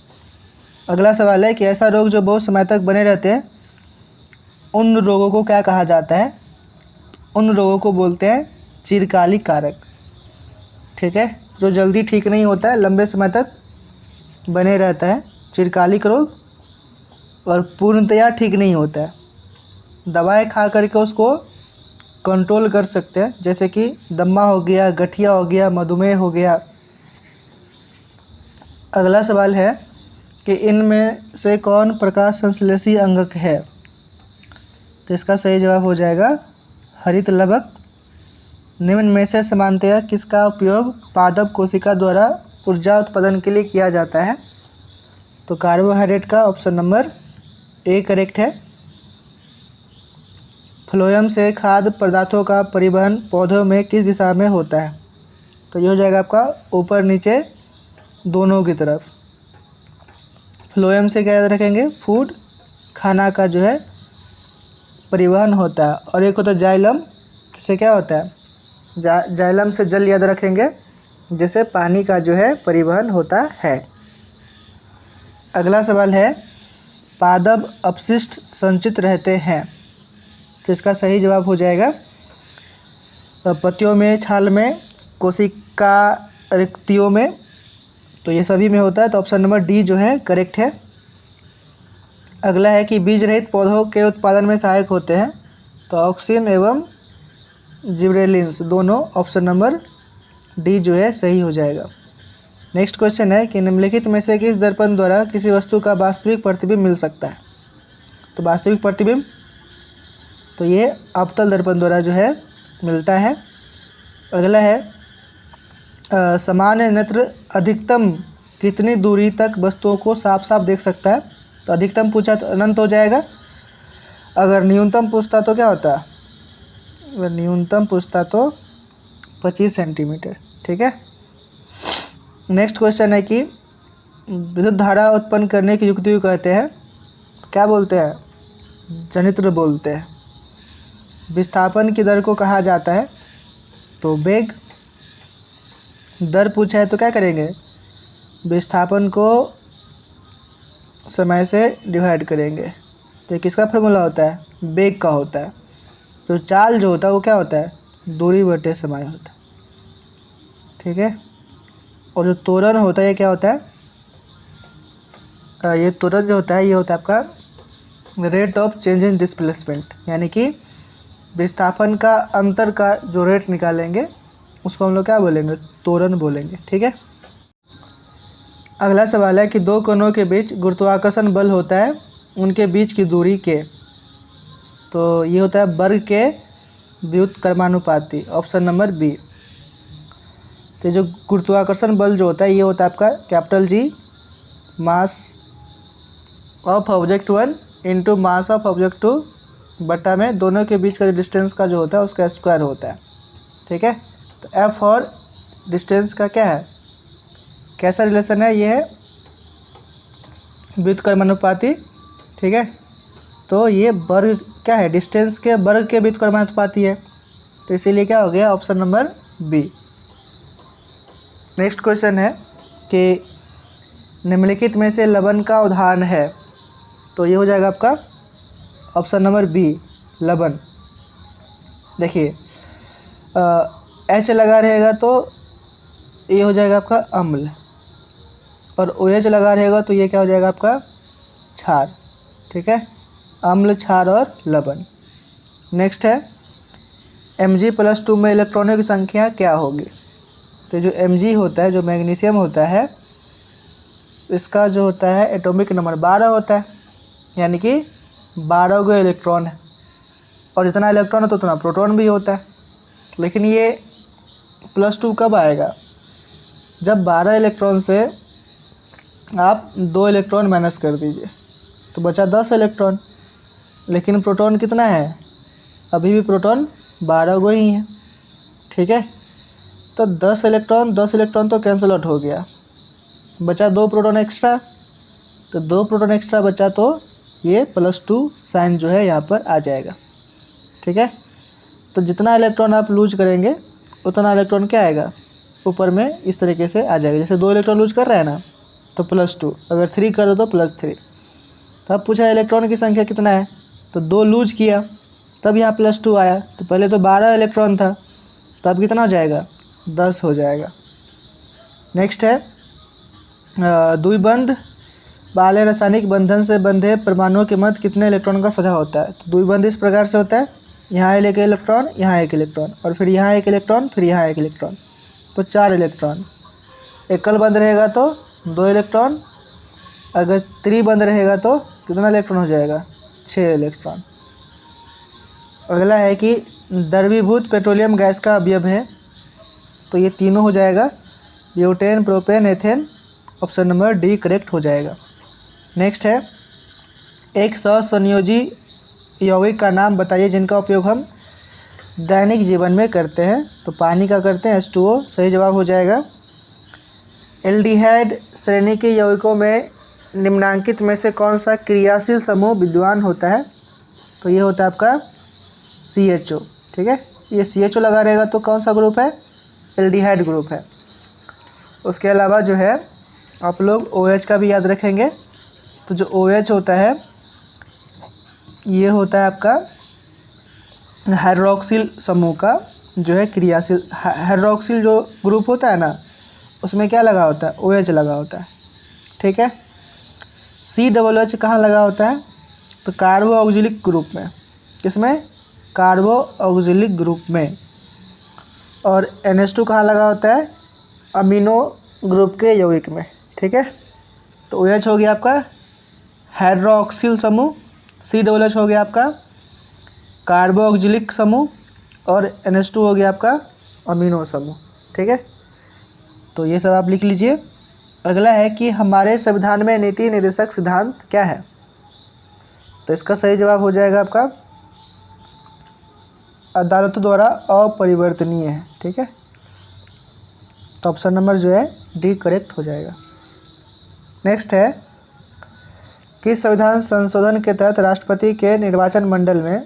अगला सवाल है कि ऐसा रोग जो बहुत समय तक बने रहते हैं उन रोगों को क्या कहा जाता है? उन रोगों को बोलते हैं चिरकालिक कारक। ठीक है, जो जल्दी ठीक नहीं होता है, लंबे समय तक बने रहता है, चिरकालिक रोग, और पूर्णतया ठीक नहीं होता है। दवाएं खा करके उसको कंट्रोल कर सकते हैं, जैसे कि दमा हो गया, गठिया हो गया, मधुमेह हो गया। अगला सवाल है कि इनमें से कौन प्रकाश संश्लेषी अंगक है? तो इसका सही जवाब हो जाएगा हरित लवक। निम्न में से सामान्यतया किसका उपयोग पादप कोशिका द्वारा ऊर्जा उत्पादन के लिए किया जाता है? तो कार्बोहाइड्रेट का। ऑप्शन नंबर ए करेक्ट है। फ्लोएम से खाद्य पदार्थों का परिवहन पौधों में किस दिशा में होता है? तो ये हो जाएगा आपका ऊपर नीचे दोनों की तरफ। फ्लोएम से क्या याद रखेंगे? फूड, खाना का जो है परिवहन होता है। और एक होता है जाइलम, से क्या होता है? जाइलम से जल याद रखेंगे, जैसे पानी का जो है परिवहन होता है। अगला सवाल है पादप अपशिष्ट संचित रहते हैं, तो इसका सही जवाब हो जाएगा पत्तियों में, छाल में, कोशिका रिक्तियों में, तो ये सभी में होता है। तो ऑप्शन नंबर डी जो है करेक्ट है। अगला है कि बीज रहित पौधों के उत्पादन में सहायक होते हैं, तो ऑक्सिन एवं जिब्रेलिन्स दोनों। ऑप्शन नंबर डी जो है सही हो जाएगा। नेक्स्ट क्वेश्चन है कि निम्नलिखित में से किस दर्पण द्वारा किसी वस्तु का वास्तविक प्रतिबिंब मिल सकता है? तो वास्तविक प्रतिबिंब तो ये अवतल दर्पण द्वारा जो है मिलता है। अगला है सामान्य नेत्र अधिकतम कितनी दूरी तक वस्तुओं को साफ साफ देख सकता है? तो अधिकतम पूछा तो अनंत हो जाएगा। अगर न्यूनतम पूछता तो क्या होता है? अगर न्यूनतम पूछता तो 25 सेंटीमीटर। ठीक है। नेक्स्ट क्वेश्चन है कि विद्युत धारा उत्पन्न करने की युक्ति को कहते हैं, क्या बोलते हैं? जनित्र बोलते हैं। विस्थापन की दर को कहा जाता है, तो वेग। दर पूछा है तो क्या करेंगे? विस्थापन को समय से डिवाइड करेंगे। तो किसका फॉर्मूला होता है? वेग का होता है। तो चाल जो होता है वो क्या होता है? दूरी बटे समय होता है। ठीक है। और जो त्वरण होता है ये क्या होता है? ये त्वरण जो होता है ये होता है आपका rate of change in displacement, यानी कि विस्थापन का अंतर का जो रेट निकालेंगे उसको हम लोग क्या बोलेंगे? त्वरण बोलेंगे। ठीक है। अगला सवाल है कि दो कणों के बीच गुरुत्वाकर्षण बल होता है, उनके बीच की दूरी के, तो ये होता है वर्ग के व्युत्क्रमानुपाती। Option number B. तो जो गुरुत्वाकर्षण बल जो होता है ये होता है आपका capital G mass of object 1 into mass of object 2 बटा में दोनों के बीच का जो डिस्टेंस का जो होता है उसका स्क्वायर होता है। ठीक है। तो एफ और डिस्टेंस का क्या है, कैसा रिलेशन है? ये है व्युत्क्रमानुपाती। ठीक है। तो ये वर्ग क्या है? डिस्टेंस के वर्ग के व्युत्क्रमानुपाती है, तो इसीलिए क्या हो गया? Option number B. Next question है कि निम्नलिखित में से लवण का उदाहरण है? तो ये हो जाएगा आपका ऑप्शन नंबर बी, लवण। देखिए एच लगा रहेगा तो ये हो जाएगा आपका अम्ल, और ओ एच लगा रहेगा तो ये क्या हो जाएगा आपका क्षार। ठीक है, अम्ल, क्षार और लवण। नेक्स्ट है Mg+2 में इलेक्ट्रॉनों की संख्या क्या होगी? तो जो Mg होता है, जो मैग्नीशियम होता है, इसका जो होता है एटॉमिक नंबर 12 होता है, यानी कि 12 गो इलेक्ट्रॉन है, और जितना इलेक्ट्रॉन है तो उतना प्रोटॉन भी होता है। लेकिन ये +2 कब आएगा? जब 12 इलेक्ट्रॉन से आप 2 इलेक्ट्रॉन माइनस कर दीजिए तो बचा 10 इलेक्ट्रॉन। लेकिन प्रोटॉन कितना है? अभी भी प्रोटॉन 12 गो ही है। ठीक है, तो 10 इलेक्ट्रॉन तो कैंसिल आउट हो गया, बचा 2 प्रोटॉन एक्स्ट्रा। तो 2 प्रोटॉन एक्स्ट्रा बचा तो ये +2 साइन जो है यहाँ पर आ जाएगा। ठीक है, तो जितना इलेक्ट्रॉन आप लूज करेंगे उतना इलेक्ट्रॉन क्या आएगा? ऊपर में इस तरीके से आ जाएगा। जैसे 2 इलेक्ट्रॉन लूज कर रहा है ना, तो +2, अगर 3 कर दो तो +3। तो अब पूछा इलेक्ट्रॉन की संख्या कितना है, तो 2 लूज किया तब यहाँ +2 आया। तो पहले तो 12 इलेक्ट्रॉन था, तो अब कितना हो जाएगा? 10 हो जाएगा। नेक्स्ट है द्विबंध वाले रासायनिक बंधन से बंधे परमाणुओं के मध्य कितने इलेक्ट्रॉन का साझा होता है? तो द्विबंध इस प्रकार से होता है, यहाँ एक इलेक्ट्रॉन, यहाँ एक इलेक्ट्रॉन, और फिर यहाँ एक इलेक्ट्रॉन, फिर यहाँ एक इलेक्ट्रॉन, तो 4 इलेक्ट्रॉन। एकल बंध रहेगा तो 2 इलेक्ट्रॉन, अगर त्रिबंध रहेगा तो कितना इलेक्ट्रॉन हो जाएगा? 6 इलेक्ट्रॉन। अगला है कि द्रवीभूत पेट्रोलियम गैस का अवयव है, तो ये तीनों हो जाएगा, butane, propane, ethane. Option number D correct हो जाएगा। नेक्स्ट है एक सहसंयोजी यौगिक का नाम बताइए जिनका उपयोग हम दैनिक जीवन में करते हैं। तो पानी का करते हैं, H2O सही जवाब हो जाएगा। एल्डिहाइड श्रेणी के यौगिकों में निम्नांकित में से कौन सा क्रियाशील समूह विद्यमान होता है? तो ये होता है आपका CHO। ठीक है, ये CHO लगा रहेगा तो कौन सा ग्रुप है? एल्डिहाइड ग्रुप है। उसके अलावा जो है आप लोग OH का भी याद रखेंगे। तो जो OH होता है ये होता है आपका हाइड्रोक्सिल समूह का जो है क्रियाशील। हाइड्रोक्सिल जो ग्रुप होता है ना, उसमें क्या लगा होता है? OH लगा होता है। ठीक है, COOH कहाँ लगा होता है? तो कार्बो ऑक्सिलिक ग्रुप में। किसमें? कार्बो ऑक्सिलिक ग्रुप में। और NH2 कहाँ लगा होता है? अमीनो ग्रुप के यौगिक में। ठीक है, तो OH हो गया आपका हाइड्रोक्सिल समूह, COOH हो गया आपका कार्बो ऑक्सिलिक समूह, और NH2 हो गया आपका अमीनो समूह। ठीक है, तो ये सब आप लिख लीजिए। अगला है कि हमारे संविधान में नीति निर्देशक सिद्धांत क्या है? तो इसका सही जवाब हो जाएगा आपका अदालतों द्वारा अपरिवर्तनीय है। ठीक है, तो ऑप्शन नंबर जो है डी करेक्ट हो जाएगा। नेक्स्ट है कि संविधान संशोधन के तहत राष्ट्रपति के निर्वाचन मंडल में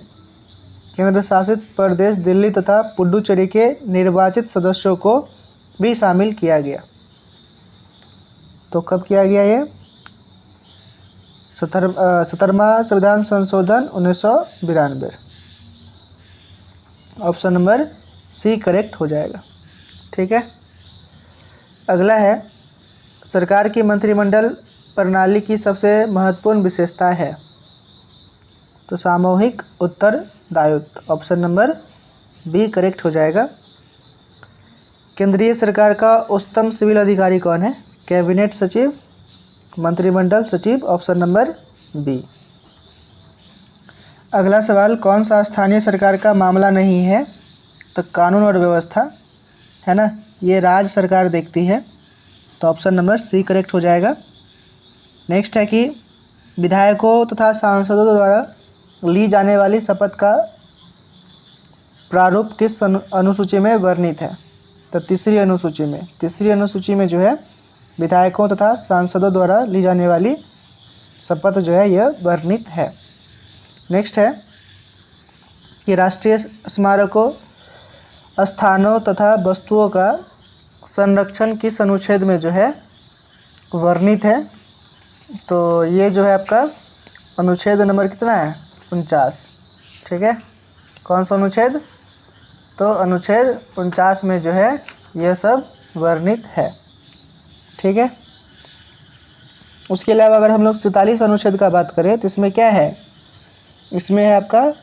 केंद्र शासित प्रदेश दिल्ली तथा पुडुचेरी के निर्वाचित सदस्यों को भी शामिल किया गया। तो कब किया गया ये? 17वां संविधान संशोधन 1992। ऑप्शन नंबर सी करेक्ट हो जाएगा। ठीक है, अगला है सरकार की मंत्रिमंडल प्रणाली की सबसे महत्वपूर्ण विशेषता है। तो सामूहिक उत्तरदायित्व। ऑप्शन नंबर बी करेक्ट हो जाएगा। केंद्रीय सरकार का उच्चतम सिविल अधिकारी कौन है? कैबिनेट सचिव, मंत्रिमंडल सचिव। Option number B. अगला सवाल, कौन सा स्थानीय सरकार का मामला नहीं है? तो कानून और व्यवस्था है ना, ये राज्य सरकार देखती है। तो ऑप्शन नंबर सी करेक्ट हो जाएगा। नेक्स्ट है कि विधायकों तथा सांसदों द्वारा ली जाने वाली शपथ का प्रारूप किस अनुसूची में वर्णित है? तो तीसरी अनुसूची में जो है विधायकों तथा सांसदों द्वारा ली जाने वाली शपथ जो है यह वर्णित है। नेक्स्ट है कि राष्ट्रीय स्मारकों, स्थानों तथा वस्तुओं का संरक्षण किस अनुच्छेद में जो है वर्णित है। तो ये जो है आपका अनुच्छेद नंबर कितना है, 49। ठीक है, कौन सा अनुच्छेद, तो अनुच्छेद 49 में जो है यह सब वर्णित है। ठीक है, उसके अलावा अगर हम लोग 47 अनुच्छेद का बात करें तो इसमें क्या है, इसमें है आपका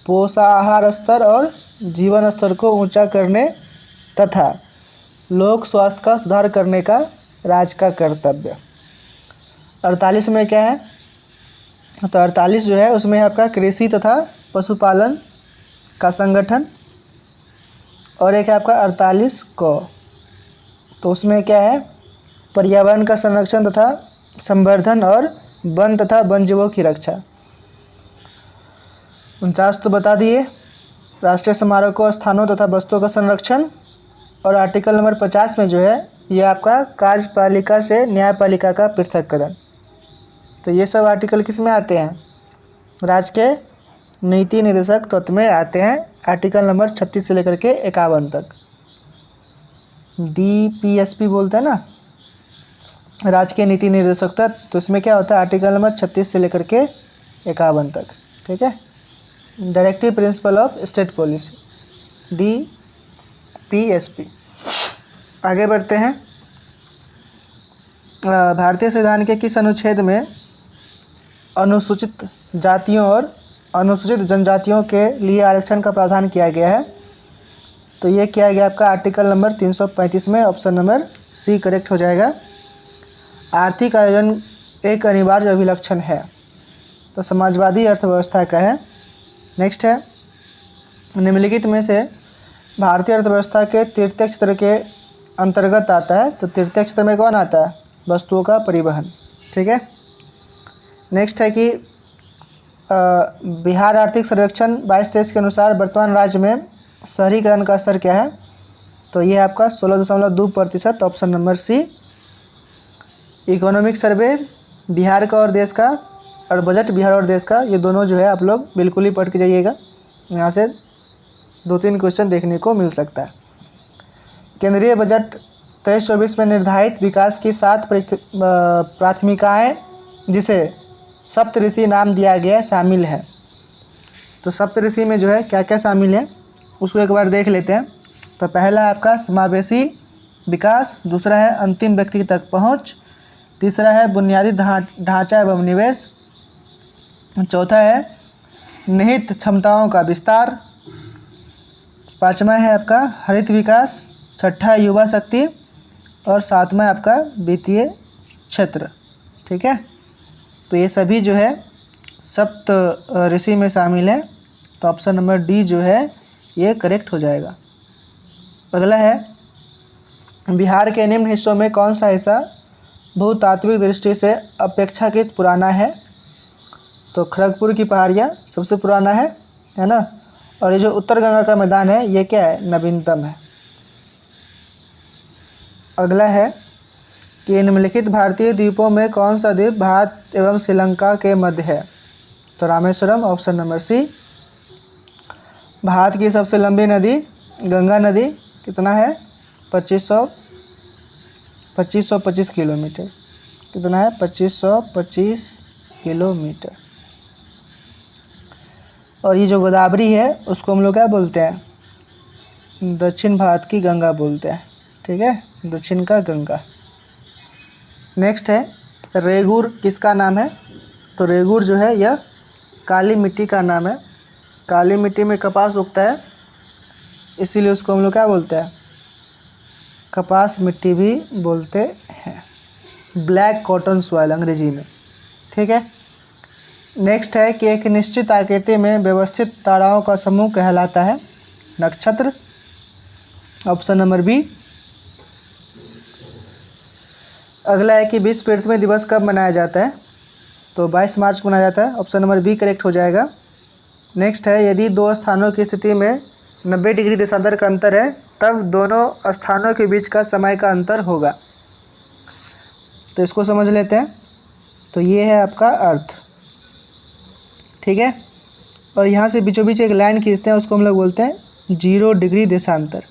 पोषाहार स्तर और जीवन स्तर को ऊंचा करने तथा लोक स्वास्थ्य का सुधार करने का राज्य का कर्तव्य। 48 में क्या है, तो 48 जो है उसमें है आपका कृषि तथा पशुपालन का संगठन, और एक है आपका 48 को, तो उसमें क्या है, पर्यावरण का संरक्षण तथा संवर्धन और वन तथा वन्यजीवों की रक्षा। 49 तो बता दिए, राष्ट्रीय स्मारकों, स्थानों तथा वस्तुओं का संरक्षण। और आर्टिकल नंबर 50 में जो है ये आपका कार्यपालिका से न्यायपालिका का पृथक्करण। तो ये सब आर्टिकल किस में आते हैं, राज्य के नीति निर्देशक तत्व में आते हैं। आर्टिकल नंबर 36 से लेकर के 51 तक DPSP बोलते हैं ना, राज्य के नीति निर्देशक तत्व। तो इसमें क्या होता है, आर्टिकल नंबर 36 से लेकर के 51 तक। ठीक है, directive principle of state policy DPSP। आगे बढ़ते हैं, भारतीय संविधान के किस अनुच्छेद में अनुसूचित जातियों और अनुसूचित जनजातियों के लिए आरक्षण का प्रावधान किया गया है, तो ये किया गया आपका आर्टिकल नंबर 335 में, ऑप्शन नंबर सी करेक्ट हो जाएगा। आर्थिक आयोजन एक अनिवार्य अभिलक्षण है, तो समाजवादी अर्थव्यवस्था का है। नेक्स्ट है, निम्नलिखित में से भारतीय अर्थव्यवस्था के तृतीय क्षेत्र के अंतर्गत आता है, तो तृतीय क्षेत्र में कौन आता है, वस्तुओं का परिवहन। ठीक है, नेक्स्ट है कि बिहार आर्थिक सर्वेक्षण 22-23 के अनुसार वर्तमान राज्य में शहरीकरण का स्तर क्या है, तो ये आपका 16.2%, option number C. Economic survey Bihar का और देश का, और बजट बिहार और देश का, ये दोनों जो है आप लोग बिल्कुल ही पढ़ के जाइएगा, यहाँ से 2-3 क्वेश्चन देखने को मिल सकता है। केंद्रीय बजट 23-24 में निर्धारित विकास की 7 प्राथमिकताएं, जिसे सप्तऋषि नाम दिया गया, शामिल है। तो सप्तऋषि में जो है क्या क्या शामिल है उसको एक बार देख लेते हैं। तो पहला है आपका समावेशी विकास, दूसरा है अंतिम व्यक्ति तक पहुंच, तीसरा है बुनियादी ढांचा एवं निवेश, चौथा है निहित क्षमताओं का विस्तार, पाँचवा है आपका हरित विकास, छठा है युवा शक्ति, और सातवां है आपका वित्तीय क्षेत्र। ठीक है, तो ये सभी जो है सप्त ऋषि में शामिल है, तो ऑप्शन नंबर डी जो है ये करेक्ट हो जाएगा। अगला है, बिहार के निम्न हिस्सों में कौन सा हिस्सा भूतात्विक दृष्टि से अपेक्षाकृत पुराना है, तो खड़गपुर की पहाड़ियाँ सबसे पुराना है ना, और ये जो उत्तर गंगा का मैदान है ये क्या है, नवीनतम है। अगला है कि निम्नलिखित भारतीय द्वीपों में कौन सा द्वीप भारत एवं श्रीलंका के मध्य है, तो Rameswaram, option number C. Bharat की सबसे लंबी नदी गंगा नदी कितना है, 2525 किलोमीटर, कितना है, 2525 किलोमीटर। और ये जो गोदावरी है उसको हम लोग क्या बोलते हैं, दक्षिण भारत की गंगा बोलते हैं। ठीक है, दक्षिण का गंगा। नेक्स्ट है, रेगुर किसका नाम है, तो रेगुर जो है यह काली मिट्टी का नाम है। काली मिट्टी में कपास उगता है, इसीलिए उसको हम लोग क्या बोलते हैं, कपास मिट्टी भी बोलते हैं, ब्लैक कॉटन सॉइल अंग्रेजी में। ठीक है, नेक्स्ट है कि एक निश्चित आकृति में व्यवस्थित ताराओं का समूह कहलाता है नक्षत्र, ऑप्शन नंबर बी। अगला है कि विश्व पृथ्वी दिवस कब मनाया जाता है, तो 22 मार्च को मनाया जाता है, ऑप्शन नंबर बी करेक्ट हो जाएगा। नेक्स्ट है, यदि दो स्थानों की स्थिति में 90 डिग्री देशांतर का अंतर है तब दोनों स्थानों के बीच का समय का अंतर होगा, तो इसको समझ लेते हैं। तो ये है आपका अर्थ। ठीक है, और यहाँ से बीचों बीच एक लाइन खींचते हैं, उसको हम लोग बोलते हैं 0 डिग्री देशांतर।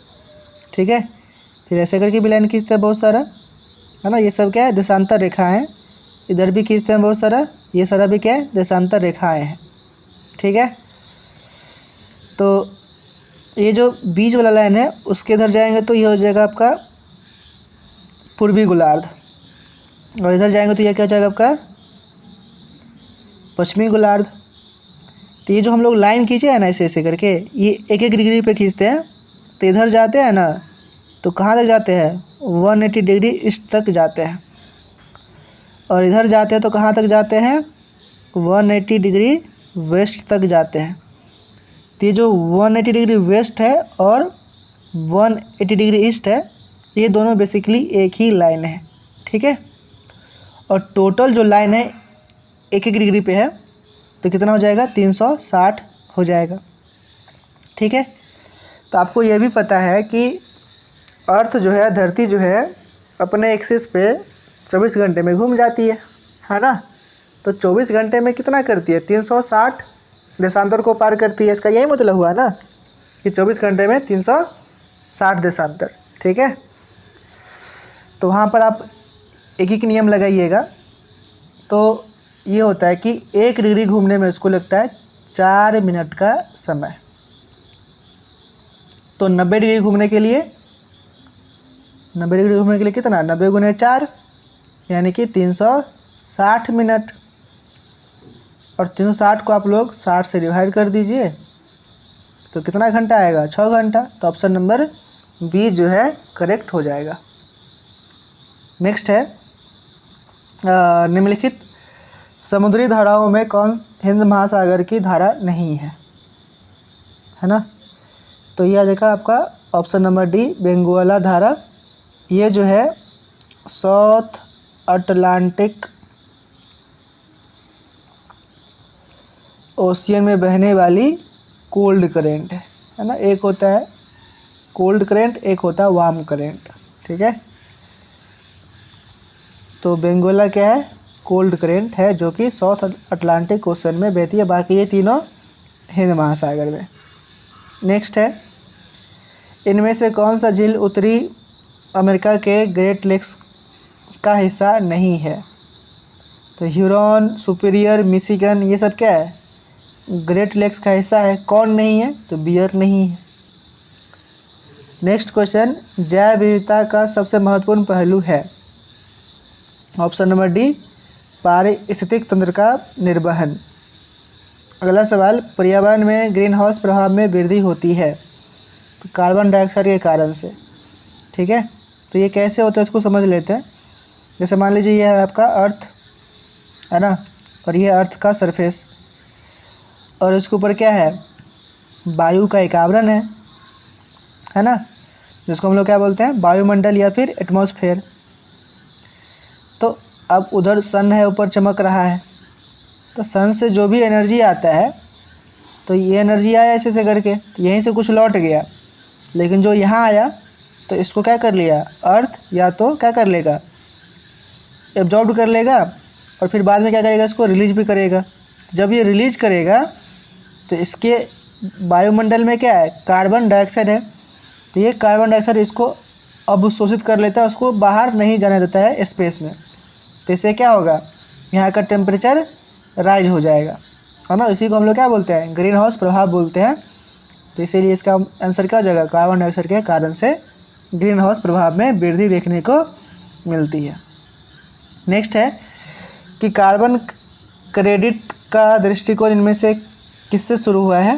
ठीक है, फिर ऐसे करके भी लाइन खींचते हैं बहुत सारा, है ना। ये सब क्या है, देशांतर रेखाएं। इधर भी खींचते हैं बहुत सारा, ये सारा भी क्या है, देशांतर रेखाएं हैं। ठीक है, तो ये जो बीच वाला लाइन है उसके इधर जाएंगे तो ये हो जाएगा आपका पूर्वी गोलार्ध, और इधर जाएंगे तो ये क्या हो जाएगा आपका पश्चिमी गोलार्ध। तो ये जो हम लोग लाइन खींचे हैं ना ऐसे ऐसे करके, ये एक एक डिग्री पे खींचते हैं, तो इधर जाते हैं ना तो कहाँ तक जाते हैं, 180 डिग्री ईस्ट तक जाते हैं, और इधर जाते हैं तो कहाँ तक जाते हैं, 180 डिग्री वेस्ट तक जाते हैं। तो ये जो 180 डिग्री वेस्ट है और 180 डिग्री ईस्ट है, ये दोनों बेसिकली एक ही लाइन है। ठीक है, और टोटल जो लाइन है एक एक डिग्री पे है, तो कितना हो जाएगा, 360 हो जाएगा। ठीक है, तो आपको ये भी पता है कि अर्थ जो है, धरती जो है, अपने एक्सिस पे 24 घंटे में घूम जाती है ना। तो 24 घंटे में कितना करती है, 360 देशांतर को पार करती है। इसका यही मतलब हुआ ना कि 24 घंटे में 360 देशांतर। ठीक है, तो वहाँ पर आप एक ही नियम लगाइएगा। तो ये होता है कि 1 डिग्री घूमने में उसको लगता है 4 मिनट का समय। तो 90 डिग्री घूमने के लिए, 90 डिग्री घूमने के लिए कितना, 90 गुने 4 यानी कि 360 मिनट, और 360 को आप लोग 60 से डिवाइड कर दीजिए तो कितना घंटा आएगा, 6 घंटा। तो ऑप्शन नंबर बी जो है करेक्ट हो जाएगा। नेक्स्ट है निम्नलिखित समुद्री धाराओं में कौन हिंद महासागर की धारा नहीं है ना। तो ये आ जाएगा आपका ऑप्शन नंबर डी, बेंगुएला धारा। ये जो है साउथ अटलांटिक ओशियन में बहने वाली कोल्ड करेंट है ना। एक होता है कोल्ड करेंट, एक होता है वार्म करेंट। ठीक है, तो बेंगोला क्या है, कोल्ड करेंट है जो कि साउथ अटलांटिक ओशन में बहती है। बाकी ये तीनों हिंद महासागर में। नेक्स्ट है, इनमें से कौन सा झील उत्तरी अमेरिका के ग्रेट लेक्स का हिस्सा नहीं है। तो ह्यूरॉन, सुपीरियर, मिशिगन, ये सब क्या है, ग्रेट लेक्स का हिस्सा है। कौन नहीं है, तो बियर नहीं है। नेक्स्ट क्वेश्चन, जैव विविधता का सबसे महत्वपूर्ण पहलू है। ऑप्शन नंबर डी, पारिस्थितिक तंत्र का निर्वहन। अगला सवाल, पर्यावरण में ग्रीन हाउस प्रभाव में वृद्धि होती है तो कार्बन डाइऑक्साइड के कारण से। ठीक है, तो ये कैसे होता है इसको समझ लेते हैं। जैसे मान लीजिए ये है आपका अर्थ है ना, और ये अर्थ का सरफेस, और इसके ऊपर क्या है, वायु का एक आवरण है ना, जिसको हम लोग क्या बोलते हैं, वायुमंडल या फिर एटमॉस्फेयर। तो अब उधर सन है, ऊपर चमक रहा है, तो सन से जो भी एनर्जी आता है, तो ये एनर्जी आया ऐसे से करके, तो यहीं से कुछ लौट गया, लेकिन जो यहाँ आया तो इसको क्या कर लिया, अर्थ या तो क्या कर लेगा, एब्जॉर्ब कर लेगा, और फिर बाद में क्या करेगा, इसको रिलीज भी करेगा। जब ये रिलीज करेगा तो इसके वायुमंडल में क्या है, कार्बन डाइऑक्साइड है, तो ये कार्बन डाइऑक्साइड इसको अवशोषित कर लेता है, उसको बाहर नहीं जाने देता है स्पेस में। तो इससे क्या होगा, यहाँ का टेम्परेचर राइज हो जाएगा, है ना। इसी को हम लोग क्या बोलते हैं, ग्रीन हाउस प्रभाव बोलते हैं। तो इसीलिए इसका आंसर क्या हो जाएगा, कार्बन डाइऑक्साइड के कारण से ग्रीन हाउस प्रभाव में वृद्धि देखने को मिलती है। नेक्स्ट है कि कार्बन क्रेडिट का दृष्टिकोण इनमें से किससे शुरू हुआ है।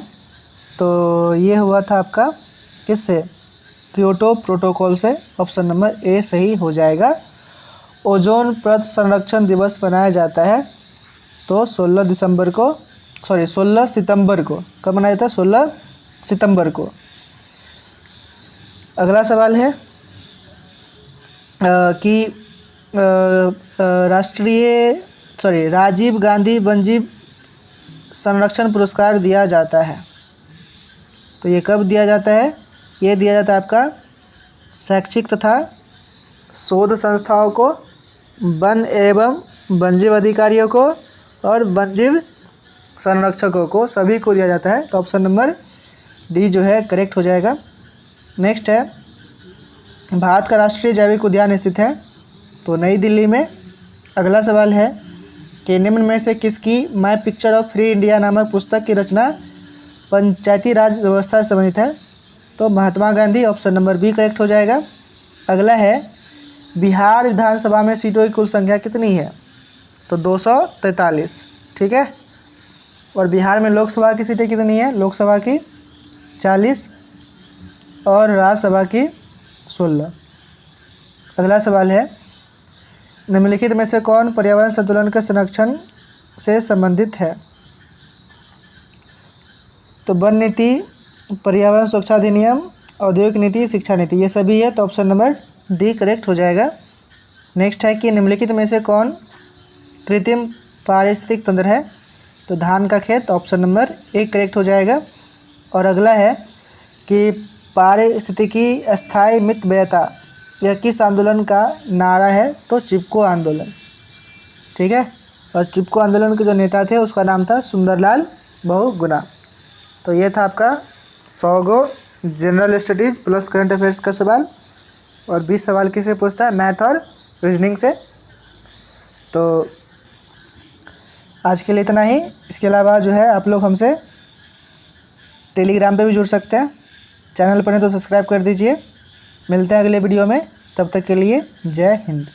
तो ये हुआ था आपका किससे, क्योटो प्रोटोकॉल से। ऑप्शन नंबर ए सही हो जाएगा। ओजोन परत संरक्षण दिवस मनाया जाता है तो 16 सितंबर को। कब मनाया जाता है, 16 सितंबर को। अगला सवाल है कि राजीव गांधी वन्यजीव संरक्षण पुरस्कार दिया जाता है, तो ये कब दिया जाता है, ये दिया जाता है आपका शैक्षिक तथा शोध संस्थाओं को, वन एवं वन्यजीव अधिकारियों को और वन्यजीव संरक्षकों को, सभी को दिया जाता है। तो ऑप्शन नंबर डी जो है करेक्ट हो जाएगा। नेक्स्ट है, भारत का राष्ट्रीय जैविक उद्यान स्थित है तो नई दिल्ली में। अगला सवाल है कि निम्न में से किसकी my picture of free India नामक पुस्तक की रचना पंचायती राज व्यवस्था से संबंधित है? तो Mahatma Gandhi, option number B correct हो जाएगा। अगला है बिहार विधानसभा में सीटों की कुल संख्या कितनी है? तो 243, ठीक है। और बिहार में लोकसभा की सीटें कितनी है? लोकसभा की 40 और राज्यसभा की 16। अगला सवाल है निम्नलिखित में से कौन पर्यावरण संतुलन के संरक्षण से संबंधित है? तो वन नीति, पर्यावरण सुरक्षा अधिनियम, औद्योगिक नीति, शिक्षा नीति, ये सभी है। तो ऑप्शन नंबर डी करेक्ट हो जाएगा। नेक्स्ट है कि निम्नलिखित में से कौन कृत्रिम पारिस्थितिक तंत्र है? तो धान का खेत, ऑप्शन नंबर ए करेक्ट हो जाएगा। और अगला है कि पारिस्थितिकी स्थायी मितव्ययता यह किस आंदोलन का नारा है? तो चिपको आंदोलन, ठीक है। और चिपको आंदोलन के जो नेता थे उसका नाम था सुंदरलाल बहुगुणा। तो ये था आपका 100 गो general studies plus current affairs का सवाल। और 20 सवाल किसे पूछता है? मैथ और रीजनिंग से। तो आज के लिए इतना ही। इसके अलावा जो है आप लोग हमसे टेलीग्राम पे भी जुड़ सकते हैं। चैनल पर नहीं तो सब्सक्राइब कर दीजिए। मिलते हैं अगले वीडियो में, तब तक के लिए जय हिंद।